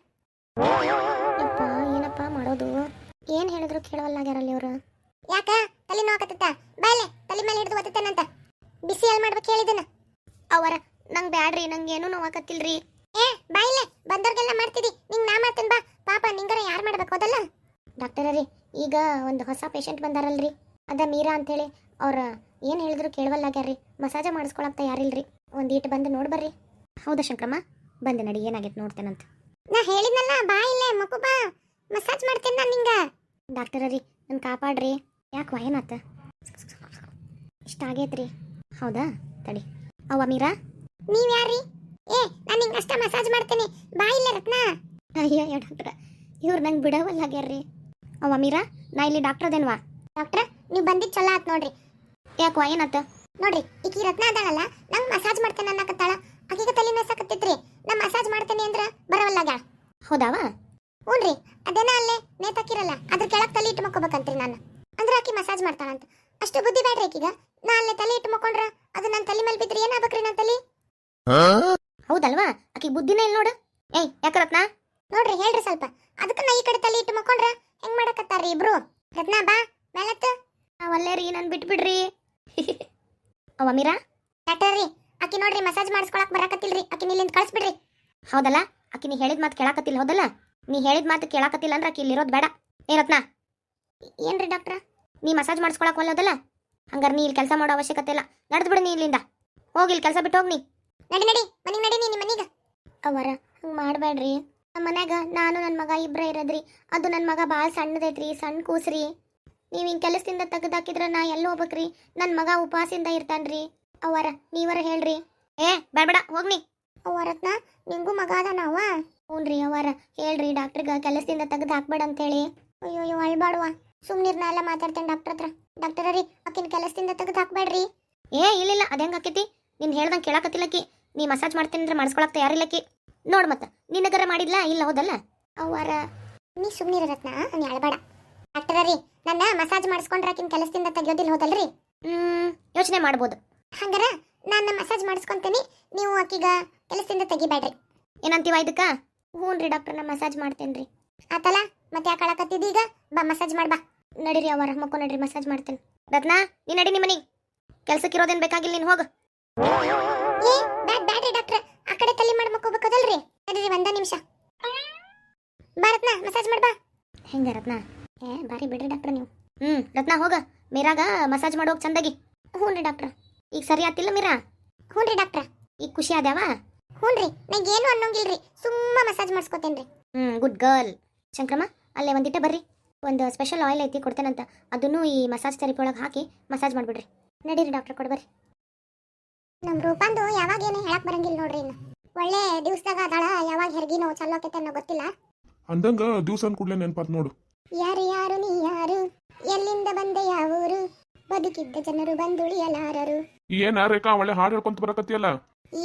ಯಪ್ಪ ಏನಪ್ಪ ಮಾಡೋದು ಏನು ಹೇಳಿದ್ರು ಕೇಳವಲ್ಲಾಗ್ಯಾರಲ್ಲಿ ಅವರು ಯಾಕ ತಲೆ ನೋವಾಕತ್ತ ಬಾಯ್ಲೆ ತಲೆ ಮೇಲೆ ಹಿಡಿದು ಒತ್ತುತ್ತೇನಂತ ಬಿಸಿ ಎಲ್ಲಿ ಮಾಡ್ಬೇಕು ಹೇಳಿದನ ಅವರ ನಂಗೆ ಬ್ಯಾಡ್ರಿ ನಂಗೆ ಏನೂ ನೋವಾಕತ್ತಿಲ್ರಿ ಬಾಯ್ಲೆ ಬಂದವ್ರಿಗೆಲ್ಲ ಮಾಡ್ತಿದಿ ನಿಂಗೆ ನಾ ಮಾಡ್ತೇನೆ ಬಾ ಪಾಪ ನಿಂಗರ ಯಾರು ಮಾಡ್ಬೇಕು ಅದಲ್ಲ ಡಾಕ್ಟರ್ ರೀ ಈಗ ಒಂದು ಹೊಸ ಪೇಷಂಟ್ ಬಂದಾರಲ್ರಿ ಅದ ಮೀರಾ ಅಂತೇಳಿ ಅವ್ರ ಏನು ಹೇಳಿದ್ರು ಕೇಳವಲ್ಲಾಗ್ಯಾರ್ರಿ ಮಸಾಜ ಮಾಡಿಸ್ಕೊಳಕ್ ತಯಾರಿಲ್ರಿ ಒಂದೀಟ್ ಬಂದು ನೋಡ್ಬರ್ರಿ ಹೌದಾ ಶಂಕ್ರಮ್ಮ ಬಂದೆ ನಡಿ ಏನಾಗೈತೆ ನೋಡ್ತೇನಂತ ನಾ ಹೇಳಿದ್ನಲ್ಲ ಬಾ ಇಲ್ಲೇ ಮಗು ಬಾ ಮಸಾಜ್ ಮಾಡ್ತೇನೆ ನಾನು ನಿಂಗ ಡಾಕ್ಟರ್ ರೀ ನನ್ನ ಕಾಪಾಡ್ರಿ ಯಾಕೆ ಏನಾತ ಇಷ್ಟ ಆಗೈತ್ರಿ ಹೌದಾ ತಡಿ ಅವ್ವ ಮೀರಾ ನೀವ್ ಯಾರ್ರಿ ನಾನು ನಿಂಗೆ ಅಷ್ಟ ಮಸಾಜ್ ಮಾಡ್ತೇನೆ ಬಾ ಇಲ್ಲೇ ರತ್ನ ಅಯ್ಯೋ ಡಾಕ್ಟ್ರ ಇವ್ರು ನಂಗೆ ಬಿಡವಲ್ಲಾಗ್ಯಾರ್ರಿ ಅವ್ವ ಮೀರಾ ನಾ ಇಲ್ಲಿ ಡಾಕ್ಟರ್ ಅದೇನ್ವಾ ಡಾಕ್ಟ್ರ ನೀವು ಬಂದಿದ್ದು ಚಲೋ ಆತ್ ನೋಡ್ರಿ ಯಾಕವಾ ಏನಾತ ನೋಡ್ರಿ ಈಕಿ ರತ್ನ ಅದಾಳಲ್ಲ ನಂಗೆ ಮಸಾಜ್ ಮಾಡ್ತೇನೆ ಅನ್ನಕತ್ತಾಳ ಆಕಿಗೆ ತಲೆ ಮೆಸಾಕತ್ತೈತ್ರಿ ನಾ ಮಸಾಜ್ ಮಾಡ್ತೇನೆ ಅಂದ್ರ ಬರವಲ್ಲಾಗ್ಯಾಳ ಹೌದಾವ ಹ್ಞೂನ್ರಿ ಅದೇನ ಅಲ್ಲೇ ನೇತಾಕಿರಲ್ಲ ಅದ್ರ ಕೆಳಗೆ ತಲೆ ಇಟ್ಟು ಮಕ್ಕೋಬೇಕಂತ್ರಿ ನಾನು ಅಂದ್ರೆ ಆಕಿ ಮಸಾಜ್ ಮಾಡ್ತಾಳಂತ ಅಷ್ಟು ಬುದ್ಧಿ ಬೇಡ್ರಿ ಆಕಿಗ ನಾ ಅಲ್ಲೇ ತಲೆ ಇಟ್ಟು ಮಕ್ಕೊಂಡ್ರ ಅದು ನನ್ನ ತಲೆ ಮೇಲೆ ಬಿದ್ರಿ ಏನಾಗ್ಬೇಕ್ರಿ ನನ್ನ ತಲೆ ಹೌದಲ್ವಾ ಆಕಿ ಬುದ್ಧಿನೇ ಇಲ್ಲ ನೋಡು ಯಾಕ ರತ್ನ ನೋಡ್ರಿ ಹೇಳ್ರಿ ಸ್ವಲ್ಪ ಅದಕ್ಕೆ ನಾ ಈ ಕಡೆ ತಲೆ ಇಟ್ಟು ಮಕ್ಕೊಂಡ್ರ ಹೆಂಗ್ ಮಾಡಕತ್ತಾರ್ರಿ ಇಬ್ರು ರತ್ನ ಬಾ ಮೇಲತ್ತು ಅವಲ್ಲೇ ರೀ ನನ್ ಬಿಟ್ಬಿಡ್ರಿ ಅವ ಮೀರಾ ಡಾಕ್ಟರ್ ರೀ ಆಕಿ ನೋಡ್ರಿ ಮಸಾಜ್ ಮಾಡಿಸ್ಕೊಳಕ್ ಬರಾಕತ್ತಿಲ್ರಿ ಆಕಿ ಇಲ್ಲಿಂದ ಕಳಿಸ್ಬಿಡ್ರಿ ಹೌದಲ್ಲ ಆಕಿ ನೀ ಹೇಳಿದ ಮಾತು ಕೇಳಾಕತ್ತಿಲ್ಲ ಹೌದಲ್ಲ ನೀ ಹೇಳಿದ ಮಾತು ಕೇಳಾಕತ್ತಿಲ್ಲ ಅಂದ್ರೆ ಆಕಿ ಇಲ್ಲಿರೋದು ಬೇಡ ರತ್ನ ಏನ್ರಿ ಡಾಕ್ಟ್ರ ನೀ ಮಸಾಜ್ ಮಾಡಿಸ್ಕೊಳಕ್ ಒಲ್ಲೋದಲ್ಲ ಹಂಗಾರ ನೀ ಇಲ್ಲಿ ಕೆಲಸ ಮಾಡೋ ಅವಶ್ಯಕತೆ ಇಲ್ಲ ನಡೆದು ಬಿಡು ನೀ ಇಲ್ಲಿಂದ ಹೋಗಿ ಇಲ್ಲಿ ಕೆಲಸ ಬಿಟ್ಟು ಹೋಗಿ ನೀ ನಡಿ ಮನಿಗೆ ನಡಿ ನೀ ನಿಮ್ಮ ಮನಿಗೆ ಅವರ ಹಂಗೆ ಮಾಡಬೇಡ್ರಿ ನಮ್ಮ ಮನ್ಯಾಗ ನಾನು ನನ್ನ ಮಗ ಇಬ್ಬರ ಇರೋದ್ರಿ ಅದು ನನ್ನ ಮಗ ಭಾಳ ಸಣ್ಣದೈತ್ರಿ ಸಣ್ಣ ಕೂಸ್ರಿ ನೀವು ಹಿಂಗೆ ಕೆಲಸದಿಂದ ತೆಗೆದಾಕಿದ್ರೆ ನಾ ಎಲ್ಲಿ ಹೋಗ್ಬೇಕ್ರಿ ನನ್ನ ಮಗ ಉಪವಾಸದಿಂದ ಇರ್ತಾನ್ರಿ ಅವರ ನೀವರ ಹೇಳ್ರಿ ಬೇಡ ಹೋಗ್ನಿ ಅವರತ್ನ ನಿಂಗೂ ಮಗ ಅದ ನಾವ ಹ್ಞೂನ್ರಿ ಅವರ ಹೇಳ್ರಿ ಡಾಕ್ಟ್ರಿಗೆ ಕೆಲಸದಿಂದ ತೆಗೆದು ಹಾಕ್ಬೇಡ ಅಂತೇಳಿ ಅಯ್ಯೋ ಅಳ್ಬಾಡುವ ಸುಮ್ನಿರ್ ನಾ ಎಲ್ಲ ಮಾತಾಡ್ತೇನೆ ಡಾಕ್ಟರ್ ಹತ್ರ ಡಾಕ್ಟರ್ ರೀ ಆಕಿನ ಕೆಲಸದಿಂದ ತೆಗೆದು ಹಾಕ್ಬೇಡ್ರಿ ಇಲ್ಲ ಅದ ಹೆಂಗೆ ಆಕೈತಿ ನೀನು ಹೇಳ್ದಂಗೆ ಕೇಳಾಕತ್ತಿಲ್ಲಕ್ಕಿ ನೀ ಮಸಾಜ್ ಮಾಡ್ತೀನಿ ಅಂದ್ರೆ ಮಾಡಿಸ್ಕೊಳಕ್ ತಯಾರಿಲ್ಲಕ್ಕಿ ನೋಡು ಮತ್ತೆ ನಿನ್ನಗರ ಮಾಡಿದ್ಲಾ ಇಲ್ಲ ಹೌದಲ್ಲ ಅವರ ನೀ ಸುಮ್ನಿರ ರತ್ನ ನೀ ಅಳ್ಬೇಡ ಡಾಕ್ಟರ್ ರೀ ನನ್ನ ಮಸಾಜ್ ಮಾಡಿಸ್ಕೊಂಡ್ರೆ ಆಕಿನ ಕೆಲಸದಿಂದ ತೆಗಿಯೋದಿಲ್ಲ ಹೋದಲ್ರಿ ಯೋಚನೆ ಮಾಡ್ಬೋದು ಹಂಗಾರ ನಾನು ಮಸಾಜ್ ಮಾಡಿಸ್ಕೊಂತೀನಿ ನೀವು ಆಕಿಗ ಕೆಲಸದಿಂದ ತೆಗಿಬೇಡ್ರಿ ಏನಂತೀವ ಇದಕ್ಕ ಹ್ಞೂನ್ರಿ ಡಾಕ್ಟರ್ ನಾ ಮಸಾಜ್ ಮಾಡ್ತೇನೆ ರೀ ಆತಲ್ಲ ಮತ್ತೆ ಯಾಕೆ ಅಳಕತ್ತಿದ್ದಿ ಈಗ ಬಾ ಮಸಾಜ್ ಮಾಡ್ಬಾ ನಡೀರಿ ಅವರ ಮಕ್ಕೋ ನಡ್ರಿ ಮಸಾಜ್ ಮಾಡ್ತೇನೆ ರತ್ನ ನೀ ನಡಿ ನಿಮ್ಮನಿಗೆ ಕೆಲ್ಸಕ್ಕಿರೋದೇನು ಬೇಕಾಗಿಲ್ಲ ನೀನು ಹೋಗು ಬ್ಯಾಡ್ರಿ ಡಾಕ್ಟ್ರ ಆ ಕಡೆ ತಲೆ ಮಾಡಿ ಮಕ್ಕೋಬೇಕದಲ್ರಿ ನಡೀರಿ ಒಂದ ನಿಮಿಷ ಬಾ ರತ್ನ ಮಸಾಜ್ ಮಾಡ್ಬಾ ಹೆಂಗ ರತ್ನ ಬಾರಿ ಬಿಡ್ರಿ ಡಾಕ್ಟ್ರ ನೀವು ರತ್ನ ಹೋಗ ಮೀರಾಗ ಮಸಾಜ್ ಮಾಡೋಗಿ ಚಂದಾಗಿ ಹ್ಞೂನ್ರಿ ಡಾಕ್ಟ್ರ ಈಗ ಸರಿ ಆತಿಲ್ಲ ಮೀರಾ ಹ್ಞೂನ್ರಿ ಡಾಕ್ಟ್ರ ಈಗ ಖುಷಿ ಆದ್ಯಾವ ಹ್ಞೂನ್ರಿ ನಂಗೇನು ಅನ್ನೋಂಗಿಲ್ರಿ ಸುಮ್ಮ ಮಸಾಜ್ ಮಾಡಿಸ್ಕೊತೇನ್ರಿ ಗುಡ್ ಗರ್ಲ್ ಶಂಕ್ರಮ್ಮ ಅಲ್ಲೇ ಒಂದಿಟ್ಟೆ ಬರ್ರಿ ಒಂದು ಸ್ಪೆಷಲ್ ಆಯಿಲ್ ಐತಿ ಕೊಡ್ತೇನಂತ ಅದನ್ನು ಈ ಮಸಾಜ್ ಥೆರಪಿ ಒಳಗೆ ಹಾಕಿ ಮಸಾಜ್ ಮಾಡಿಬಿಡ್ರಿ ನಡೀರಿ ಡಾಕ್ಟರ್ ಕೊಡ್ಬರ್ರಿ ನಮ್ಮ ರೂಪಾಂದು ಯಾವಾಗ ಏನು ಹೇಳಕ್ ಬರಂಗಿಲ್ಲ ನೋಡ್ರಿ ಇನ್ನು ಒಳ್ಳೆ ದಿವಸದಾಗ ಅದಾಳ ಯಾವಾಗ ಹೆರ್ಗಿ ನೋವು ಚಲೋ ಆಕೈತೆ ಅನ್ನೋ ಗೊತ್ತಿಲ್ಲ ಅಂದಂಗ ದಿವಸ ಅನ್ಕೂಡ್ಲೆ ನೆನಪಾತ್ ನೋಡು ಯಾರು ನೀ ಯಾರು ಎಲ್ಲಿಂದ ಬಂದೆ ಯಾವೂರು ಬದುಕಿದ್ದ ಜನರು ಬಂದುಳಿಯಲಾರರು ಏನ ರೇಖಾ ಒಳ್ಳೆ ಹಾಡು ಹೇಳ್ಕೊಂತ ಬರಕತ್ತಿಯಲ್ಲ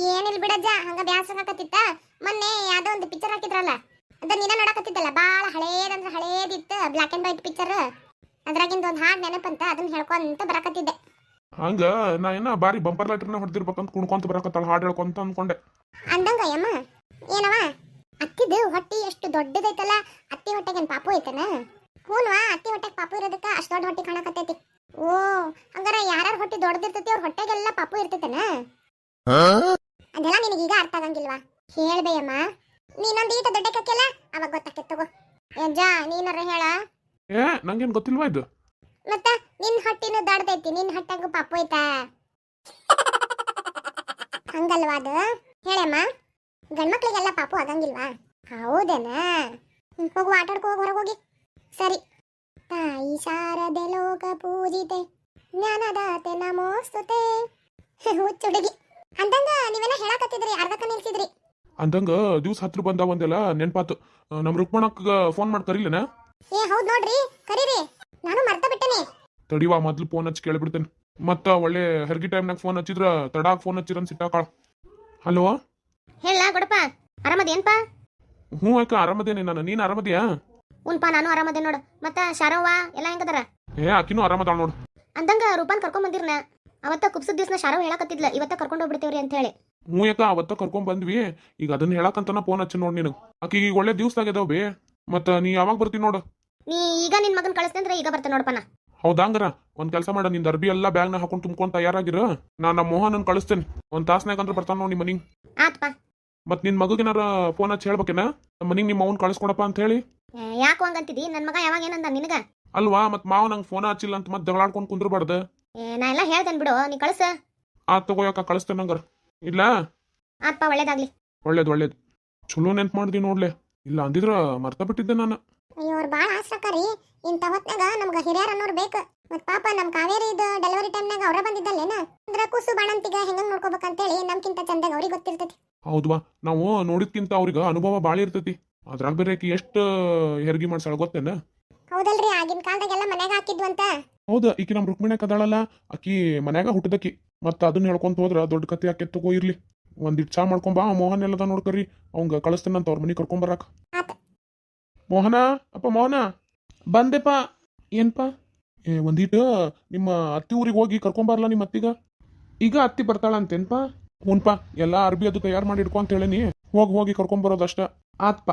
ಏನಿಲ್ಲ ಬಿಡಜ್ಜ ಹಂಗ ಬ್ಯಾಸರಾಕತ್ತಿತ್ತ ಮೊನ್ನೆ ಯಾವ್ದೋ ಒಂದು ಪಿಕ್ಚರ್ ಹಾಕಿದ್ರಲ್ಲ ಅದ ನೀನ ನೋಡಕತ್ತಿದ್ದಲ್ಲ ಬಾಳ ಹಳೇದಂದ್ರ ಹಳೇದಿತ್ತು ಬ್ಲಾಕ್ ಅಂಡ್ ವೈಟ್ ಪಿಕ್ಚರ್ ಅದ್ರಾಗಿಂದ ಒಂದು ಹಾಡು ನೆನಪಂತ ಅದನ್ನ ಹೇಳ್ಕೊಂತ ಬರಕತ್ತಿದ್ದೆ ಹಂಗ ನಾ ಏನ ಬಾರಿ ಬಂಪರ್ ಲೆಟರ್ನ ಹೊಡೆದಿರ್ಬೇಕಂತ ಕುಣ್ಕೊಂತ ಬರಕತ್ತಾಳ ಹಾಡು ಹೇಳ್ಕೊಂತ ಅನ್ಕೊಂಡೆ ಅಂದಂಗ ಯಮ್ಮ ಏನವ ಅತ್ತಿದು ಹೊಟ್ಟಿ ಎಷ್ಟು ದೊಡ್ಡದೈತಲ್ಲ ಅತ್ತಿ ಹೊಟ್ಟೆಗೆ ಪಾಪು ಐತನ ಹೂನ್ವಾ ಅತ್ತಿ ಹೊಟ್ಟೆಗೆ ಪಾಪು ಇರೋದಕ್ಕ ಅಷ್ಟು ದೊಡ್ಡ ಹೊಟ್ಟಿ ಕಾಣಕತ್ತೈತಿ ಓ ಹಂಗಾರ ಯಾರ್ಯಾರ ಹೊಟ್ಟಿ ದೊಡ್ಡದಿರ್ತೈತಿ ಅವ್ರ ಹೊಟ್ಟೆಗೆಲ್ಲ ಪಾಪು ಇರ್ತೈತನ ಅದೆಲ್ಲ ನಿನಗೀಗ ಅರ್ಥ ಆಗಂಗಿಲ್ವಾ ಹೇಳ್ಬೇಯಮ್ಮ ನೀನೊಂದು ಈಟ ದೊಡ್ಡಕ್ಕೆಲ್ಲ ಅವಾಗ ಗೊತ್ತಾಕೈತ್ ತಗೋ ಯಜ್ಜ ನೀನರ ಹೇಳ ನಂಗೇನ್ ಗೊತ್ತಿಲ್ವಾ ಇದು ಮತ್ತ ನಿನ್ ಹೊಟ್ಟಿನೂ ದೊಡ್ಡದೈತಿ ನಿನ್ ಹೊಟ್ಟೆಗೂ ಪಾಪು ಐತಾ ಹಂಗಲ್ವಾ ಅದು ಹೇಳಮ್ಮ ಗಂಡ್ಮಕ್ಳಿಗೆಲ್ಲ ಪಾಪು ಆಗಂಗಿಲ್ವಾ ಹೌದೇನ ಹೋಗು ಆಟಾಡ್ಕೋ ಹೋಗಿ ಹೊರಗೆ ಹೋಗಿ ಸರಿ ತಾಯಿ ಶಾರದೆ ಲೋಕ ಪೂಜಿತೆ ಜ್ಞಾನದಾತೆ ನಮೋಸ್ತುತೆ ಹುಚ್ಚುಡುಗಿ ಅಂದಂಗ ನೀವೆಲ್ಲ ಹೇಳಕತ್ತಿದ್ರಿ ಅರ್ಧಕ್ಕ ನಿಲ್ಸಿದ್ರಿ ಅಂದಂಗ ದಿವ್ಸ ಹತ್ರ ಬಂದಾವಂದೆಲ್ಲ ನೆನ್ಪಾತು ನಮ್ ರುಕ್ಮಣಕ್ಕ ಫೋನ್ ಮಾಡಿ ಕರೀಲೇನ ಏ ಹೌದ್ ನೋಡ್ರಿ ಕರೀರಿ ನಾನು ಮರ್ತ ಬಿಟ್ಟೆನೆ ತಡಿವಾ ಮೊದ್ಲು ಫೋನ್ ಹಚ್ಚಿ ಕೇಳ್ಬಿಡ್ತೇನೆ ಮತ್ತ ಒಳ್ಳೆ ಹೆರ್ಗಿ ಟೈಮ್ನಾಗ ಫೋನ್ ಹಚ್ಚಿದ್ರ ತಡಾಕ್ ಫೋನ್ ಹಚ್ಚಿರನ್ ಸಿಟ್ಟಾಕಾಳ ಹಲೋ ಹೇಳ ಗಡಪ ಆರಾಮದೇನ್ಪಾ ಹ್ಞೂ ಅಕ್ಕ ಆರಾಮದೇನೆ ನಾನು ನೀನ್ ಆರಾಮದಿಯಾ ಉನ್ಪಾ ನಾನು ಆರಾಮದೇ ನೋಡು ಮತ್ತ ಶಾರವ್ವ ಎಲ್ಲ ಹೆಂಗದಾರ ಏ ಆಕಿನೂ ಆರಾಮದಾಳ ನೋಡು ಅಂದಂಗ ರೂಪಾನ್ ಕರ್ಕೊಂಡ್ ಬಂದಿರ್ನ ಅವತ್ತ ಕುಪ್ಸದ ದಿವ್ಸ ಶಾರವ್ ಹೇಳಕತ್ತಿದ್ಲ ಇವತ್ತ ಕರ್ಕೊಂಡ್ ಹೋಗ್ಬಿಡ್ತೇವ್ರಿ ಅಂತ ಹೇಳಿ ಹ್ಞೂ ಯಾಕ ಅವತ್ತ ಕರ್ಕೊಂಡ್ ಬಂದ್ವಿ ಈಗ ಅದನ್ನ ಹೇಳಕಂತನ ಫೋನ್ ಹಚ್ಚಿ ನೋಡ್ ನೀನು ಆಕಿಗೆ ಈಗ ಒಳ್ಳೆ ದಿವ್ಸ ಆಗ್ಯದಾವ ಬೇ ಮತ್ತ ನೀ ಯಾವಾಗ ಬರ್ತಿ ನೋಡು ನೀ ಈಗ ನಿನ್ ಮಗನ್ ಕಳಿಸ್ತಂದ್ರೆ ಈಗ ಬರ್ತೆ ನೋಡಪ್ಪನ ಹೌದಾಂಗರ ಒಂದ್ ಕೆಲಸ ಮಾಡ ನಿಂದ ಅರ್ಬಿ ಎಲ್ಲ ಬ್ಯಾಗ್ನ ಹಾಕೊಂಡು ತುಂಬ್ಕೊಂಡ್ ತಯಾರಾಗಿರ ನಾ ನಮ್ಮ ಮೋಹನನ್ ಕಳಿಸ್ತೇನೆ ಒಂದ್ ತಾಸ್ನಾಗ ಅಂದ್ರೆ ಬರ್ತಾನ ನೋಡಿ ನಿಮ್ಮ ಮನಿಗ್ ಆತ್ಪ ಮತ್ ನಿನ್ ಮಗಗೇನಾರ ಫೋನ್ ಹಚ್ಚಿ ಹೇಳ್ಬೇಕೇನ ನಮ್ಮ ಮನಿಗ್ ನಿಮ್ಮ ಅವ್ನ್ ಕಳಿಸ್ಕೊಡಪ್ಪ ಅಂತ ಹೇಳಿ ಯಾಕೆ ಹಂಗಂತಿದಿ ನನ್ ಮಗ ಯಾವಾಗ ಏನಂದ ನಿನಗ ಅಲ್ವಾ ಮತ್ ಮಾವ ನಂಗೆ ಫೋನ್ ಹಚ್ಚಿಲ್ಲ ಅಂತ ಮತ್ ಜಗಳಾಡ್ಕೊಂಡ್ ಕುಂದ್ರಬಾರ್ದು ನಾ ಎಲ್ಲ ಹೇಳ್ತೇನೆ ಬಿಡು ನೀ ಕಳ್ಸ ಆತ್ ತಗೋಯಕ ಕಳಿಸ್ತೇನೆ ನಂಗಾರ ಇಲ್ಲ ಆತ್ಪ ಒಳ್ಳೇದಾಗ್ಲಿ ಒಳ್ಳೇದ್ ಚಲೋ ನೆನ್ಪ್ ಮಾಡ್ದಿ ನೋಡ್ಲೆ ಇಲ್ಲ ಅಂದಿದ್ರ ಮರ್ತ ಬಿಟ್ಟಿದ್ದೆ ನಾನು ಅಯ್ಯೋ ಅವ್ರು ಭಾಳ ಆಸಕ್ಕಾರಿ ಇಂಥ ಹೊತ್ನಾಗ ನಮ್ಗೆ ಹಿರಿಯರ್ ಅನ್ನೋರು ಬೇಕು ಮತ್ ಪಾಪ ನಮ್ ಕಾವೇರಿ ಇದು ಡೆಲಿವರಿ ಟೈಮ್ನಾಗ ಅವ್ರ ಬಂದಿದ್ದಲ್ಲೇನ ಅಂದ್ರ ಕೂಸು ಬಾಣಂತಿಗ ಹೆಂಗ ನೋಡ್ಕೋಬೇಕಂತೇಳಿ ನಮ್ಕಿಂತ ಚಂದಾಗ ಅವ್ರಿಗೆ ಗೊತ್ತಿರ್ತೈತಿ ಹೌದ್ವಾ ನಾವು ನೋಡಿದ್ಕಿಂತ ಅವ್ರಿಗೆ ಅನುಭವ ಬಾಳ ಇರ್ತೈತಿ ಅದ್ರಾಗ ಬೇರೆ ಆಕಿ ಎಷ್ಟು ಹೆರ್ಗಿ ಮಾಡ್ಸಾಳ ಗೊತ್ತೇನ ಹೌದಲ್ರಿ ಆಗಿನ ಕಾಲದಾಗೆಲ್ಲ ಮನ್ಯಾಗ ಹಾಕಿದ್ವು ಅಂತ ಹೌದಾ ಈಕಿ ನಮ್ ರುಕ್ಮಿಣ್ಯಾಕ ಅದಾಳಲ್ಲ ಆಕಿ ಮನ್ಯಾಗ ಹುಟ್ಟದಕಿ ಮತ್ತ ಅದನ್ನ ಹೇಳ್ಕೊಂತ ಹೋದ್ರ ದೊಡ್ಡ ಕತೆ ಆಕೆ ತಗೋ ಇರ್ಲಿ ಒಂದಿಟ್ ಚಾ ಮಾಡ್ಕೊಂಬಾ ಮೋಹನ್ ಎಲ್ಲದ ನೋಡ್ಕರಿ ಅವಂಗ ಕಳಿಸ್ತೇನಂತ ಅವ್ರ ಮನಿ ಕರ್ಕೊಂಬರಾಕ ಆತ ಮೋಹನ ಅಪ್ಪ ಮೋಹನ ಬಂದೆಪ್ಪ ಏನ್ಪಾ ಒಂದಿಟ್ಟು ನಿಮ್ಮ ಅತ್ತಿ ಊರಿಗೆ ಹೋಗಿ ಕರ್ಕೊಂಬರ್ಲ ನಿಮ್ಮ ಅತ್ತಿಗ ಈಗ ಅತ್ತಿ ಬರ್ತಾಳ ಅಂತೇನ್ಪಾ ಹ್ಞೂನ್ಪಾ ಎಲ್ಲಾ ಅರ್ಬಿ ಅದು ತಯಾರು ಮಾಡಿ ಇಡ್ಕೊ ಅಂತ ಹೇಳೇನಿ ಹೋಗಿ ಕರ್ಕೊಂಬರೋದಷ್ಟ ಆತ್ಪ